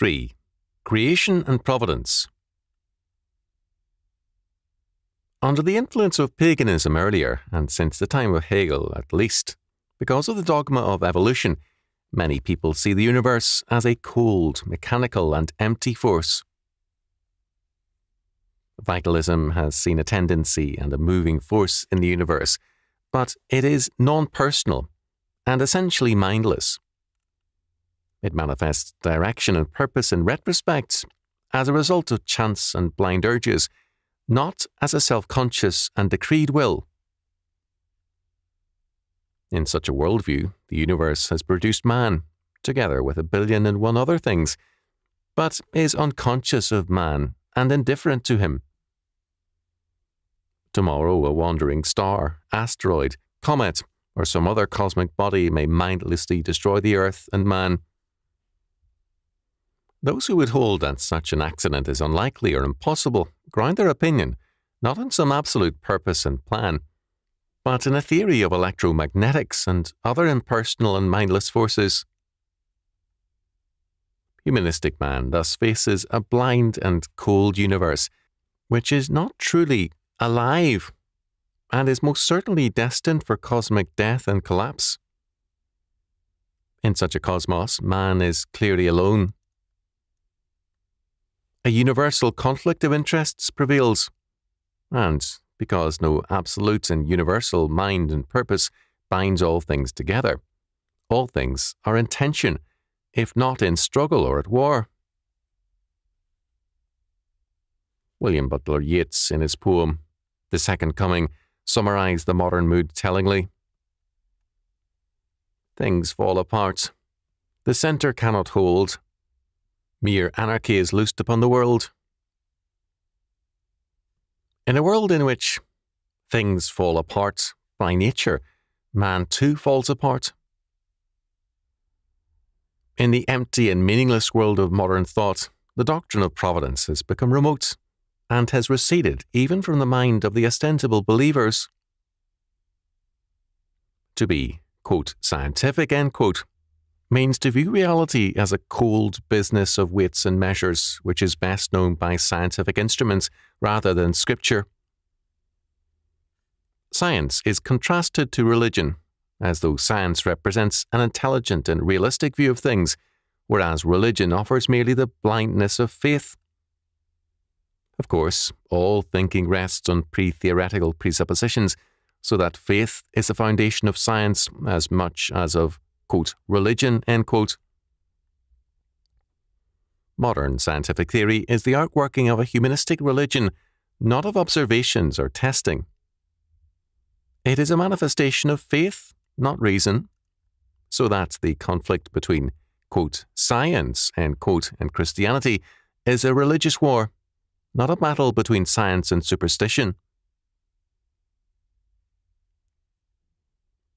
3. Creation and Providence. Under the influence of paganism earlier, and since the time of Hegel at least, because of the dogma of evolution, many people see the universe as a cold, mechanical and empty force. Vitalism has seen a tendency and a moving force in the universe, but it is non-personal and essentially mindless. It manifests direction and purpose in retrospect as a result of chance and blind urges, not as a self-conscious and decreed will. In such a worldview, the universe has produced man, together with 1,000,000,001 other things, but is unconscious of man and indifferent to him. Tomorrow a wandering star, asteroid, comet, or some other cosmic body may mindlessly destroy the earth and man. Those who would hold that such an accident is unlikely or impossible ground their opinion not in some absolute purpose and plan, but in a theory of electromagnetics and other impersonal and mindless forces. Humanistic man thus faces a blind and cold universe, which is not truly alive and is most certainly destined for cosmic death and collapse. In such a cosmos, man is clearly alone. A universal conflict of interests prevails, and because no absolute and universal mind and purpose binds all things together, all things are in tension, if not in struggle or at war. William Butler Yeats, in his poem, The Second Coming, summarized the modern mood tellingly. Things fall apart. The centre cannot hold. Mere anarchy is loosed upon the world. In a world in which things fall apart by nature, man too falls apart. In the empty and meaningless world of modern thought, the doctrine of providence has become remote and has receded even from the mind of the ostensible believers. To be, quote, scientific, end quote, means to view reality as a cold business of weights and measures, which is best known by scientific instruments rather than scripture. Science is contrasted to religion, as though science represents an intelligent and realistic view of things, whereas religion offers merely the blindness of faith. Of course, all thinking rests on pre-theoretical presuppositions, so that faith is the foundation of science as much as of, quote, religion, end quote. Modern scientific theory is the outworking of a humanistic religion, not of observations or testing. It is a manifestation of faith, not reason, so that the conflict between, quote, science, end quote, and Christianity is a religious war, not a battle between science and superstition.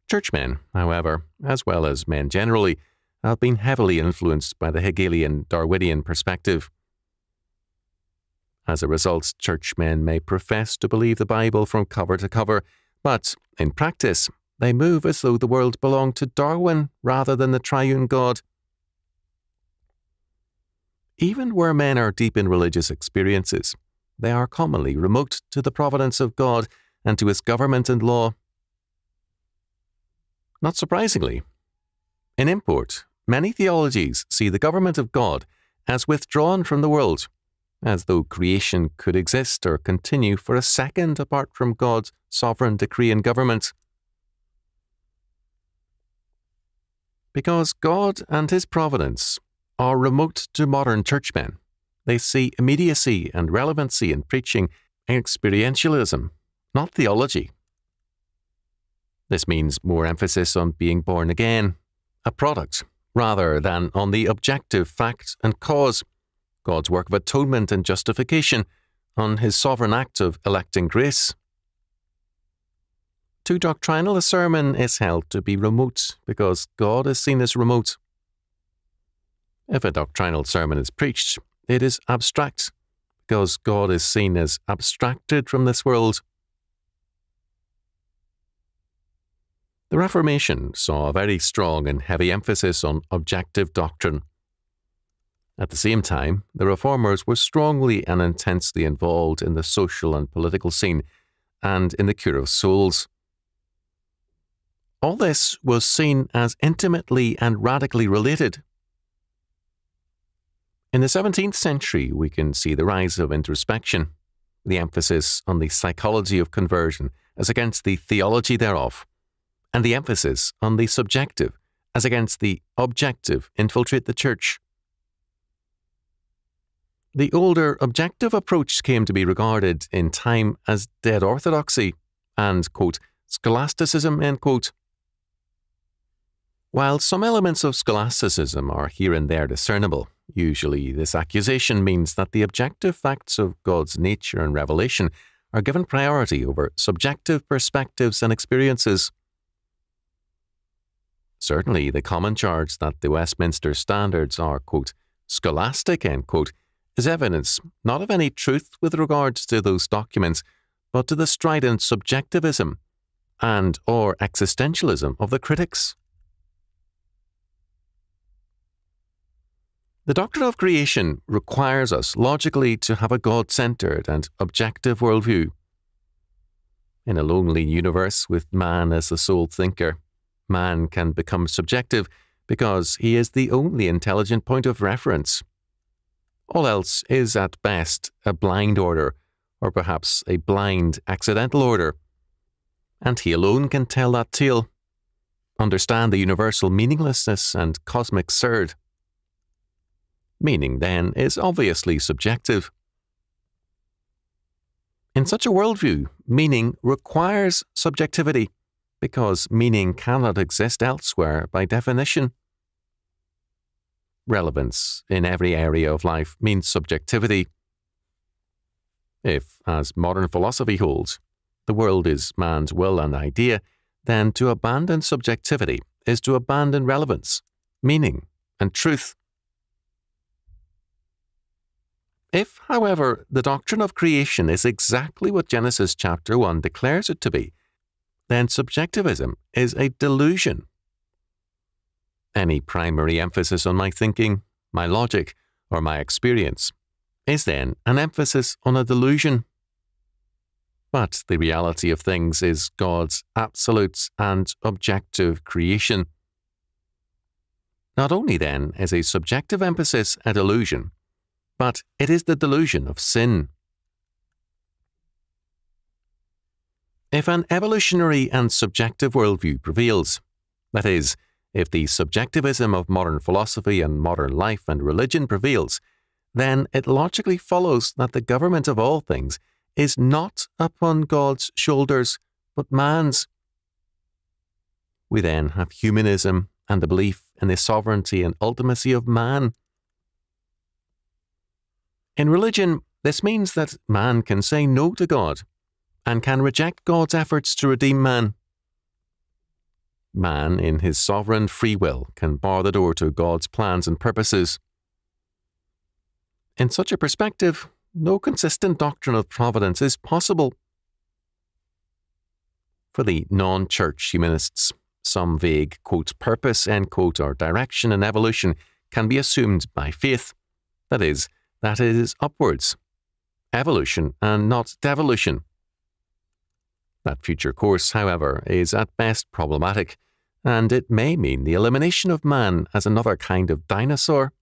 Churchmen, however, as well as men generally, have been heavily influenced by the Hegelian Darwinian perspective. As a result, churchmen may profess to believe the Bible from cover to cover, but, in practice, they move as though the world belonged to Darwin rather than the triune God. Even where men are deep in religious experiences, they are commonly remote to the providence of God and to his government and law. Not surprisingly, in import, many theologies see the government of God as withdrawn from the world, as though creation could exist or continue for a second apart from God's sovereign decree and government. Because God and his providence are remote to modern churchmen, they see immediacy and relevancy in preaching experientialism, not theology. This means more emphasis on being born again, a product, rather than on the objective fact and cause, God's work of atonement and justification, on his sovereign act of electing grace. Too doctrinal a sermon is held to be remote because God is seen as remote. If a doctrinal sermon is preached, it is abstract because God is seen as abstracted from this world. The Reformation saw a very strong and heavy emphasis on objective doctrine. At the same time, the Reformers were strongly and intensely involved in the social and political scene and in the cure of souls. All this was seen as intimately and radically related. In the 17th century, we can see the rise of introspection, the emphasis on the psychology of conversion as against the theology thereof, and the emphasis on the subjective as against the objective infiltrate the church. The older objective approach came to be regarded in time as dead orthodoxy and, quote, scholasticism, end quote. While some elements of scholasticism are here and there discernible, usually this accusation means that the objective facts of God's nature and revelation are given priority over subjective perspectives and experiences. Certainly, the common charge that the Westminster Standards are, quote, scholastic, end quote, is evidence not of any truth with regards to those documents, but to the strident subjectivism and or existentialism of the critics. The doctrine of creation requires us logically to have a God-centered and objective worldview. In a lonely universe with man as the sole thinker, man can become subjective because he is the only intelligent point of reference. All else is at best a blind order, or perhaps a blind, accidental order. And he alone can tell that tale, understand the universal meaninglessness and cosmic surd. Meaning, then, is obviously subjective. In such a worldview, meaning requires subjectivity, because meaning cannot exist elsewhere by definition. Relevance in every area of life means subjectivity. If, as modern philosophy holds, the world is man's will and idea, then to abandon subjectivity is to abandon relevance, meaning, and truth. If, however, the doctrine of creation is exactly what Genesis chapter 1 declares it to be, then subjectivism is a delusion. Any primary emphasis on my thinking, my logic, or my experience is then an emphasis on a delusion. But the reality of things is God's absolute and objective creation. Not only then is a subjective emphasis a delusion, but it is the delusion of sin. If an evolutionary and subjective worldview prevails, that is, if the subjectivism of modern philosophy and modern life and religion prevails, then it logically follows that the government of all things is not upon God's shoulders, but man's. We then have humanism and the belief in the sovereignty and ultimacy of man. In religion, this means that man can say no to God and can reject God's efforts to redeem man. Man, in his sovereign free will, can bar the door to God's plans and purposes. In such a perspective, no consistent doctrine of providence is possible. For the non-church humanists, some vague, quote, purpose, end quote, or direction in evolution can be assumed by faith. That is, that it is upwards, evolution, and not devolution. That future course, however, is at best problematic, and it may mean the elimination of man as another kind of dinosaur.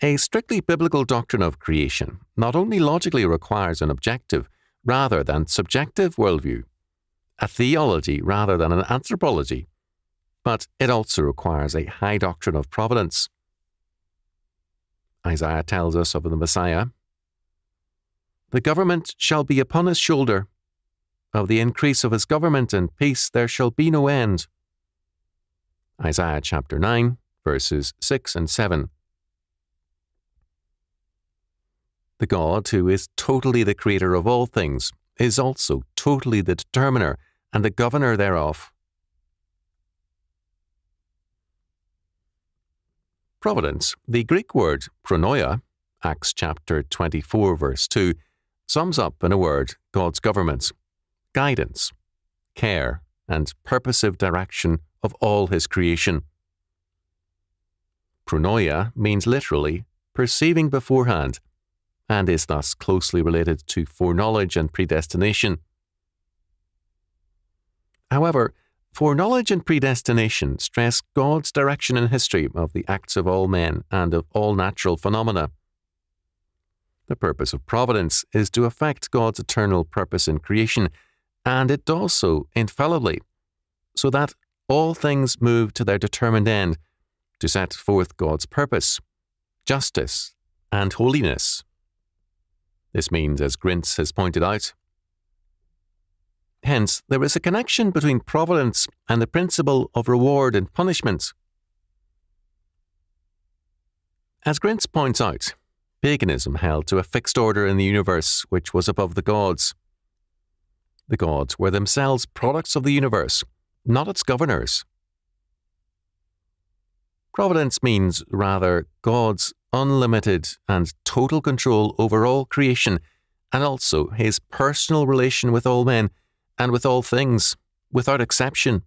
A strictly biblical doctrine of creation not only logically requires an objective rather than subjective worldview, a theology rather than an anthropology, but it also requires a high doctrine of providence. Isaiah tells us of the Messiah, "The government shall be upon his shoulder. Of the increase of his government and peace there shall be no end." Isaiah chapter 9, verses 6 and 7. The God who is totally the creator of all things is also totally the determiner and the governor thereof. Providence, the Greek word pronoia, Acts chapter 24, verse 2, sums up in a word God's government, guidance, care, and purposive direction of all his creation. Pronoia means literally perceiving beforehand, and is thus closely related to foreknowledge and predestination. However, foreknowledge and predestination stress God's direction in history of the acts of all men and of all natural phenomena. The purpose of providence is to effect God's eternal purpose in creation, and it does so infallibly, so that all things move to their determined end, to set forth God's purpose, justice, and holiness. This means, as Grince has pointed out, hence there is a connection between providence and the principle of reward and punishment. As Grince points out, paganism held to a fixed order in the universe which was above the gods. The gods were themselves products of the universe, not its governors. Providence means rather God's unlimited and total control over all creation, and also his personal relation with all men and with all things, without exception.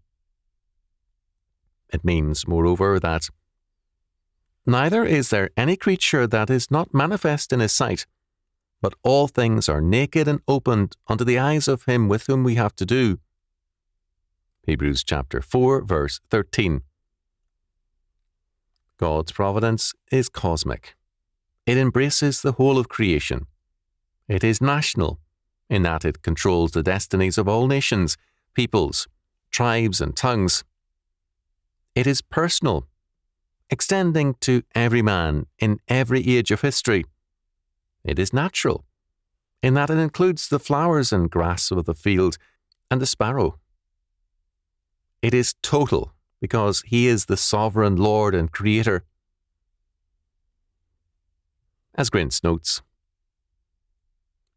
It means, moreover, that neither is there any creature that is not manifest in his sight, but all things are naked and opened unto the eyes of him with whom we have to do. Hebrews chapter 4, verse 13. God's providence is cosmic. It embraces the whole of creation. It is national, in that it controls the destinies of all nations, peoples, tribes, and tongues. It is personal, extending to every man in every age of history. It is natural, in that it includes the flowers and grass of the field and the sparrow. It is total, because he is the sovereign Lord and Creator. As Grince notes,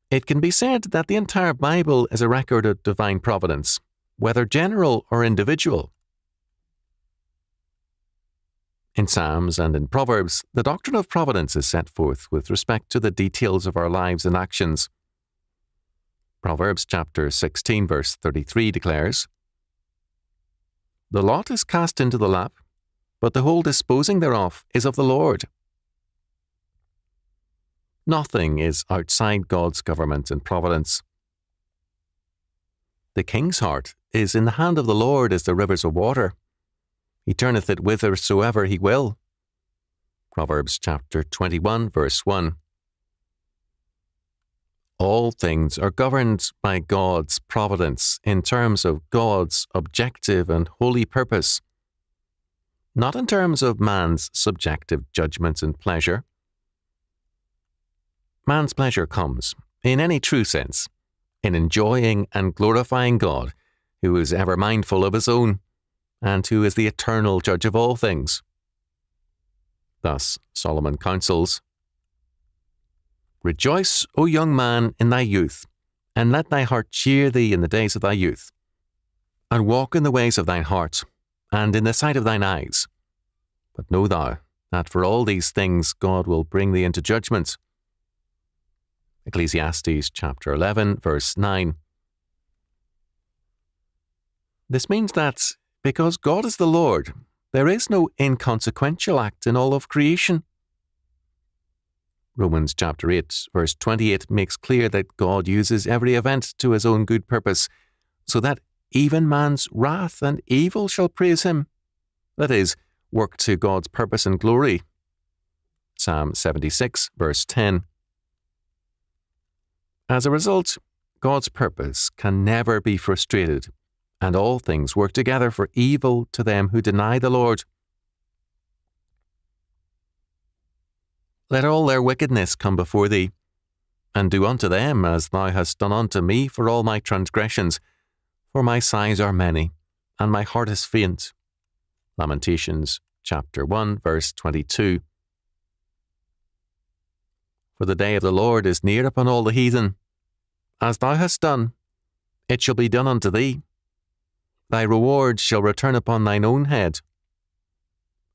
it can be said that the entire Bible is a record of divine providence, whether general or individual. In Psalms and in Proverbs, the doctrine of providence is set forth with respect to the details of our lives and actions. Proverbs chapter 16, verse 33 declares, "The lot is cast into the lap, but the whole disposing thereof is of the Lord." Nothing is outside God's government and providence. The king's heart is in the hand of the Lord as the rivers of water. He turneth it whithersoever he will. Proverbs chapter 21, verse 1. All things are governed by God's providence in terms of God's objective and holy purpose, not in terms of man's subjective judgments and pleasure. Man's pleasure comes, in any true sense, in enjoying and glorifying God, who is ever mindful of his own, and who is the eternal judge of all things. Thus, Solomon counsels, "Rejoice, O young man, in thy youth, and let thy heart cheer thee in the days of thy youth, and walk in the ways of thine heart, and in the sight of thine eyes. But know thou that for all these things God will bring thee into judgment." Ecclesiastes chapter 11, verse 9. This means that, because God is the Lord, there is no inconsequential act in all of creation. Romans chapter 8, verse 28 makes clear that God uses every event to his own good purpose, so that even man's wrath and evil shall praise him. That is, work to God's purpose and glory. Psalm 76, verse 10. As a result, God's purpose can never be frustrated, and all things work together for evil to them who deny the Lord. Let all their wickedness come before thee, and do unto them as thou hast done unto me for all my transgressions, for my sighs are many, and my heart is faint. Lamentations chapter 1, verse 22. For the day of the Lord is near upon all the heathen. As thou hast done, it shall be done unto thee. Thy reward shall return upon thine own head.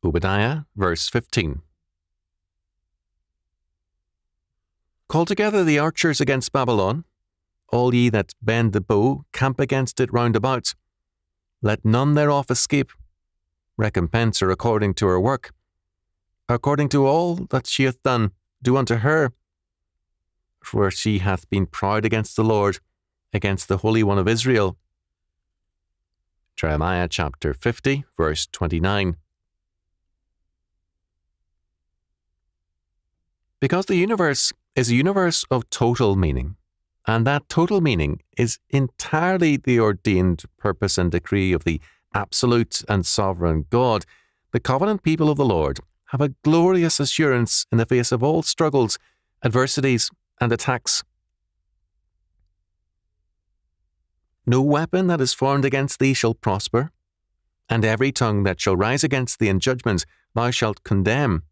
Obadiah, verse 15. Call together the archers against Babylon. All ye that bend the bow, camp against it round about. Let none thereof escape. Recompense her according to her work. according to all that she hath done, do unto her. For she hath been proud against the Lord, against the Holy One of Israel. Jeremiah chapter 50, verse 29. Because the universe is a universe of total meaning, and that total meaning is entirely the ordained purpose and decree of the absolute and sovereign God, the covenant people of the Lord have a glorious assurance in the face of all struggles, adversities, and attacks. No weapon that is formed against thee shall prosper, and every tongue that shall rise against thee in judgment thou shalt condemn.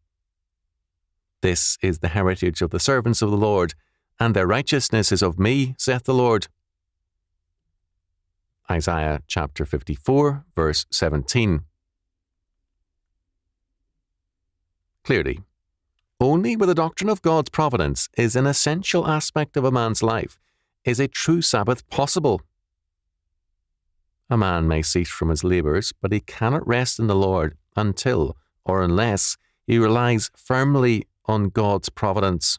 This is the heritage of the servants of the Lord, and their righteousness is of me, saith the Lord. Isaiah chapter 54, verse 17. Clearly, only where the doctrine of God's providence is an essential aspect of a man's life is a true Sabbath possible. A man may cease from his labours, but he cannot rest in the Lord until or unless he relies firmly on God's providence.